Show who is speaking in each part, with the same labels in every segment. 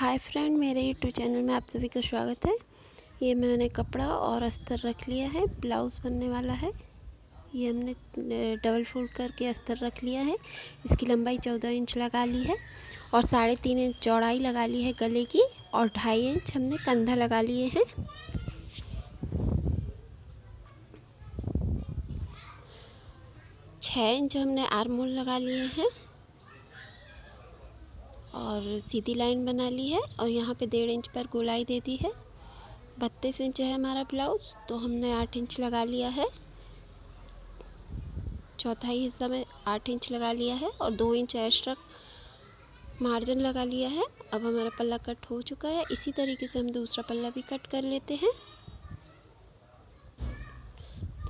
Speaker 1: Hi friend, मेरे YouTube channel में आप सभी का स्वागत है। ये मैंने कपड़ा और अस्तर रख लिया है, ब्लाउज़ बनने वाला है। ये हमने डबल फोल्ड करके अस्तर रख लिया है। इसकी लंबाई 14 इंच लगा ली है और 3.5 इंच चौड़ाई लगा ली है गले की और 2.5 इंच हमने कंधा लगा लिए हैं। छः इंच हमने आर्म होल लगा लिए हैं और सीधी लाइन बना ली है और यहाँ पे 1.5 इंच पर गोलाई दे दी है। 32 इंच है हमारा ब्लाउज़, तो हमने 8 इंच लगा लिया है। चौथाई हिस्सा में 8 इंच लगा लिया है और 2 इंच एक्स्ट्रा मार्जिन लगा लिया है। अब हमारा पल्ला कट हो चुका है। इसी तरीके से हम दूसरा पल्ला भी कट कर लेते हैं।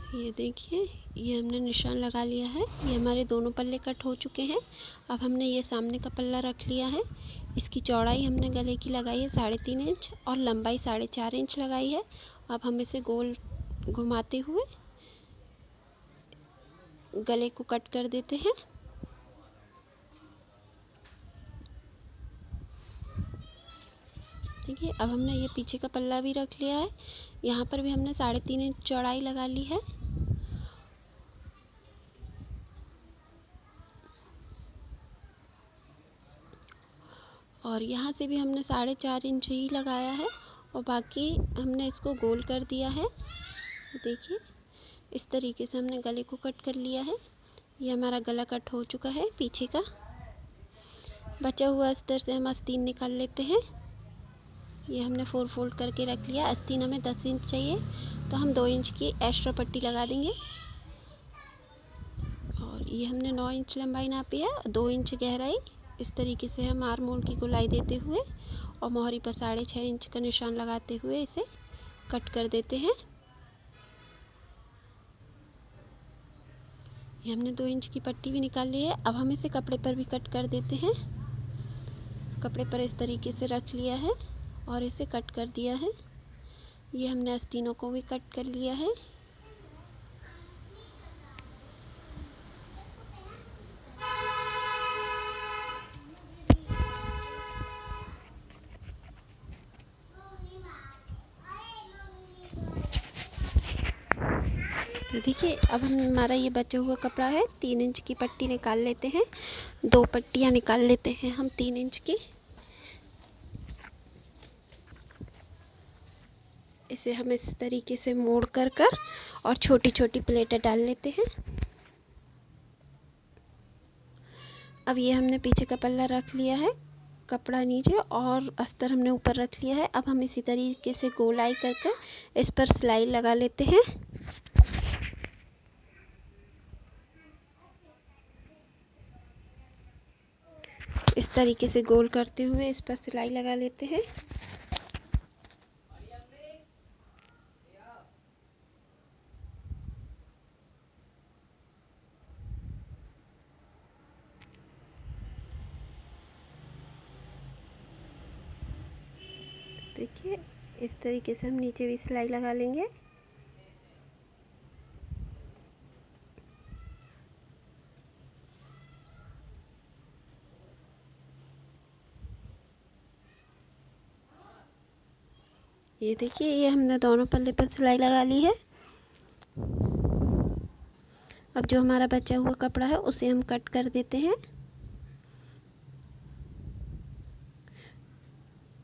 Speaker 1: तो ये देखिए, ये हमने निशान लगा लिया है। ये हमारे दोनों पल्ले कट हो चुके हैं। अब हमने ये सामने का पल्ला रख लिया है। इसकी चौड़ाई हमने गले की लगाई है 3.5 इंच और लंबाई 4.5 इंच लगाई है। अब हम इसे गोल घुमाते हुए गले को कट कर देते हैं। देखिए, अब हमने ये पीछे का पल्ला भी रख लिया है। यहाँ पर भी हमने 3.5 इंच चौड़ाई लगा ली है और यहाँ से भी हमने 4.5 इंच ही लगाया है और बाकी हमने इसको गोल कर दिया है। देखिए, इस तरीके से हमने गले को कट कर लिया है। ये हमारा गला कट हो चुका है पीछे का। बचा हुआ अस्तर से हम आस्तीन निकाल लेते हैं। ये हमने 4 फोल्ड करके रख लिया। आस्तीन हमें 10 इंच चाहिए, तो हम 2 इंच की एक्स्ट्रा पट्टी लगा देंगे और ये हमने 9 इंच लंबाई नापी है, 2 इंच गहराई। इस तरीके से हम आर्म होल की गोलाई देते हुए और मोहरी पर 6.5 इंच का निशान लगाते हुए इसे कट कर देते हैं। ये हमने 2 इंच की पट्टी भी निकाल ली है। अब हम इसे कपड़े पर भी कट कर देते हैं। कपड़े पर इस तरीके से रख लिया है और इसे कट कर दिया है। ये हमने आस्तीनों को भी कट कर लिया है। तो देखिए, अब हमारा ये बचा हुआ कपड़ा है। 3 इंच की पट्टी निकाल लेते हैं। 2 पट्टियाँ निकाल लेते हैं हम 3 इंच की। इसे हम इस तरीके से मोड़ कर और छोटी छोटी प्लेटें डाल लेते हैं। अब ये हमने पीछे का पल्ला रख लिया है, कपड़ा नीचे और अस्तर हमने ऊपर रख लिया है। अब हम इसी तरीके से गोलाई कर इस पर सिलाई लगा लेते हैं। इस तरीके से गोल करते हुए इस पर सिलाई लगा लेते हैं। देखिए, इस तरीके से हम नीचे भी सिलाई लगा लेंगे। ये देखिए, ये हमने दोनों पल्ले पर सिलाई लगा ली है। अब जो हमारा बचा हुआ कपड़ा है उसे हम कट कर देते हैं।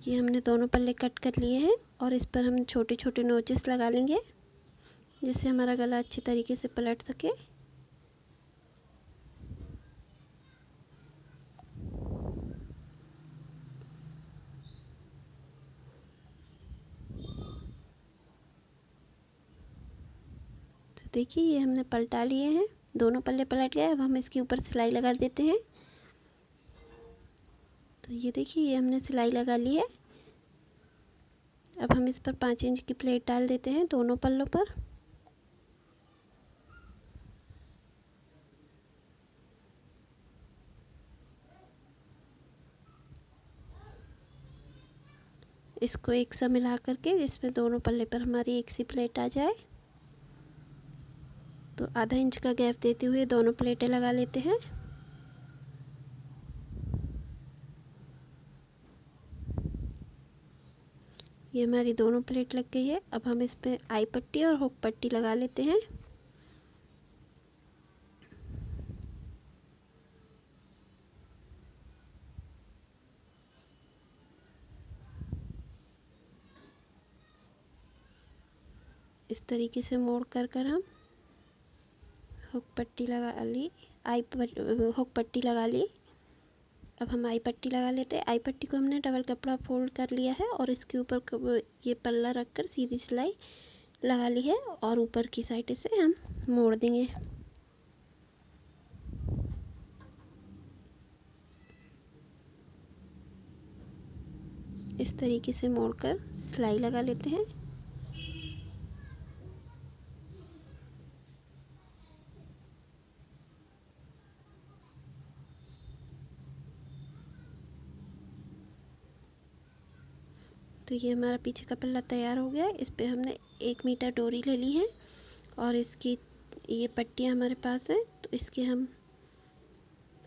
Speaker 1: ये हमने दोनों पल्ले कट कर लिए हैं और इस पर हम छोटे छोटे नोचेस लगा लेंगे, जिससे हमारा गला अच्छी तरीके से पलट सके। तो देखिए, ये हमने पलटा लिए हैं, दोनों पल्ले पलट गए। अब हम इसके ऊपर सिलाई लगा देते हैं। तो ये देखिए, ये हमने सिलाई लगा ली है। अब हम इस पर 5 इंच की प्लेट डाल देते हैं दोनों पल्लों पर। इसको एक सा मिला करके जिसमें दोनों पल्ले पर हमारी एक सी प्लेट आ जाए, तो आधा इंच का गैप देते हुए दोनों प्लेटें लगा लेते हैं। ये हमारी दोनों प्लेट लग गई है। अब हम इस पे आई पट्टी और हुक पट्टी लगा लेते हैं। इस तरीके से मोड़ कर हम हुक पट्टी लगा ली, हुक पट्टी लगा ली। अब हम आई पट्टी लगा लेते हैं। आई पट्टी को हमने डबल कपड़ा फोल्ड कर लिया है और इसके ऊपर ये पल्ला रखकर सीधी सिलाई लगा ली है और ऊपर की साइड से हम मोड़ देंगे। इस तरीके से मोड़कर सिलाई लगा लेते हैं। तो ये हमारा पीछे का पल्ला तैयार हो गया है। इस पे हमने 1 मीटर डोरी ले ली है और इसकी ये पट्टियाँ हमारे पास है, तो इसके हम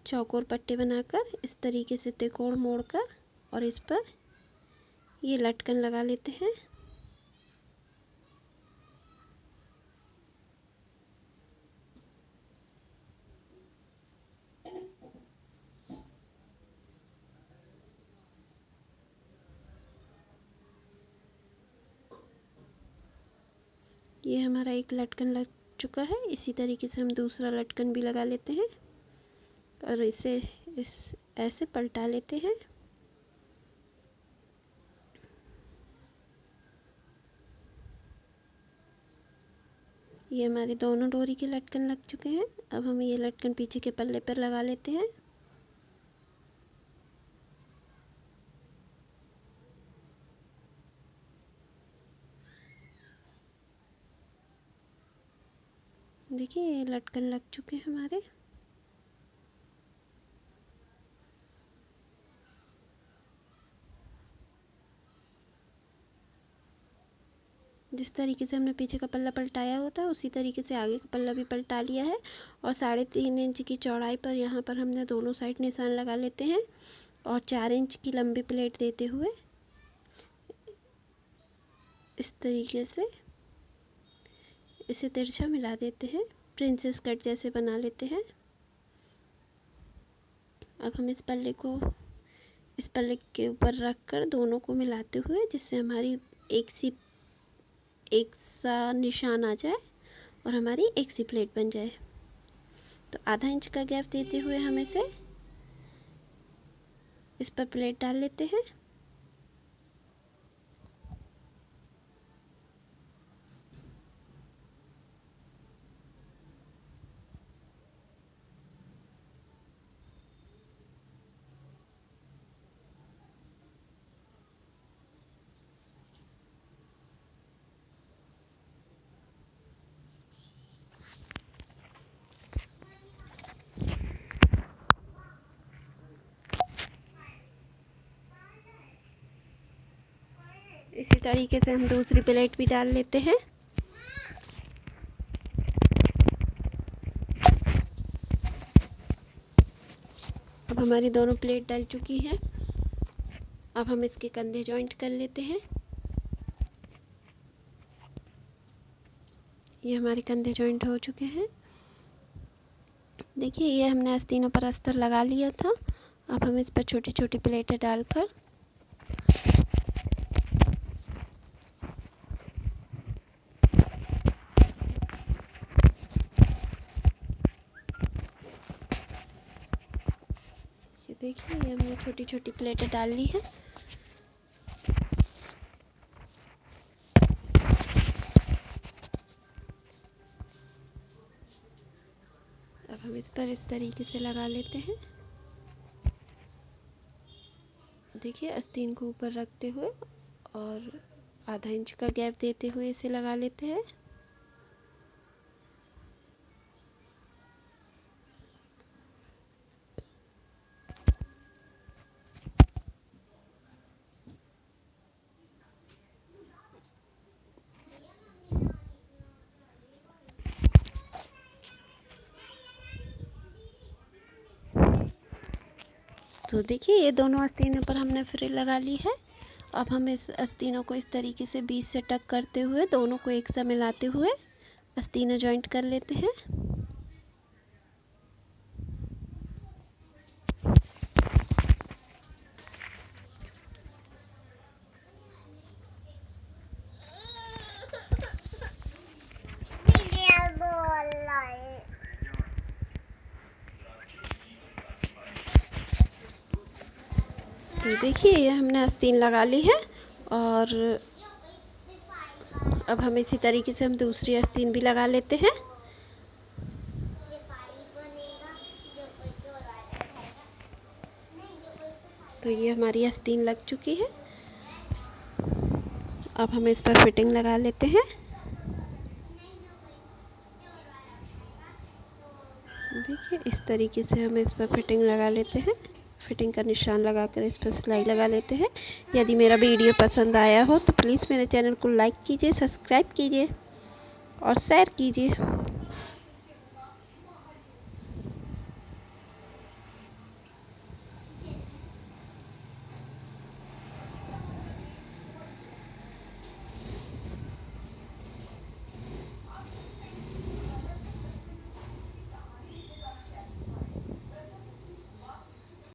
Speaker 1: चौकोर पट्टे बनाकर इस तरीके से त्रिकोण मोड़कर और इस पर ये लटकन लगा लेते हैं। ये हमारा एक लटकन लग चुका है। इसी तरीके से हम दूसरा लटकन भी लगा लेते हैं और इसे ऐसे पलटा लेते हैं। ये हमारे दोनों डोरी के लटकन लग चुके हैं। अब हम ये लटकन पीछे के पल्ले पर लगा लेते हैं। देखिए ये लटकन लग चुके हैं हमारे। जिस तरीके से हमने पीछे का पल्ला पलटाया होता है उसी तरीके से आगे का पल्ला भी पलटा लिया है और 3.5 इंच की चौड़ाई पर यहाँ पर हमने दोनों साइड निशान लगा लेते हैं और 4 इंच की लंबी प्लेट देते हुए इस तरीके से इसे तिरछा मिला देते हैं, प्रिंसेस कट जैसे बना लेते हैं। अब हम इस पल्ले के ऊपर रख कर दोनों को मिलाते हुए जिससे हमारी एक सा निशान आ जाए और हमारी एक सी प्लेट बन जाए। तो आधा इंच का गैप देते हुए हम इसे इस पर प्लेट डाल लेते हैं। इसी तरीके से हम दूसरी प्लेट भी डाल लेते हैं। अब हमारी दोनों प्लेट डल चुकी हैं। अब हम इसके कंधे जॉइंट कर लेते हैं। ये हमारे कंधे जॉइंट हो चुके हैं। देखिए ये हमने आस्तीनों पर अस्तर लगा लिया था। अब हम इस पर छोटी छोटी प्लेटें डालकर ये देखिए ये हमने छोटी छोटी प्लेटें डाल ली है। अब हम इस पर इस तरीके से लगा लेते हैं। देखिए आस्तीन को ऊपर रखते हुए और आधा इंच का गैप देते हुए इसे लगा लेते हैं। तो देखिए ये दोनों आस्तीनों पर हमने फ्रिल लगा ली है। अब हम इस आस्तीनों को इस तरीके से बीच से टक करते हुए दोनों को एक साथ मिलाते हुए आस्तीना जॉइंट कर लेते हैं। तो देखिए ये हमने आस्तीन लगा ली है और अब हम इसी तरीके से हम दूसरी आस्तीन भी लगा लेते हैं। तो ये हमारी आस्तीन लग चुकी है। अब हम इस पर फिटिंग लगा लेते हैं। देखिए इस तरीके से हम इस पर फिटिंग लगा लेते हैं। फिटिंग का निशान लगाकर इस पर सिलाई लगा लेते हैं। यदि मेरा वीडियो पसंद आया हो तो प्लीज़ मेरे चैनल को लाइक कीजिए, सब्सक्राइब कीजिए और शेयर कीजिए।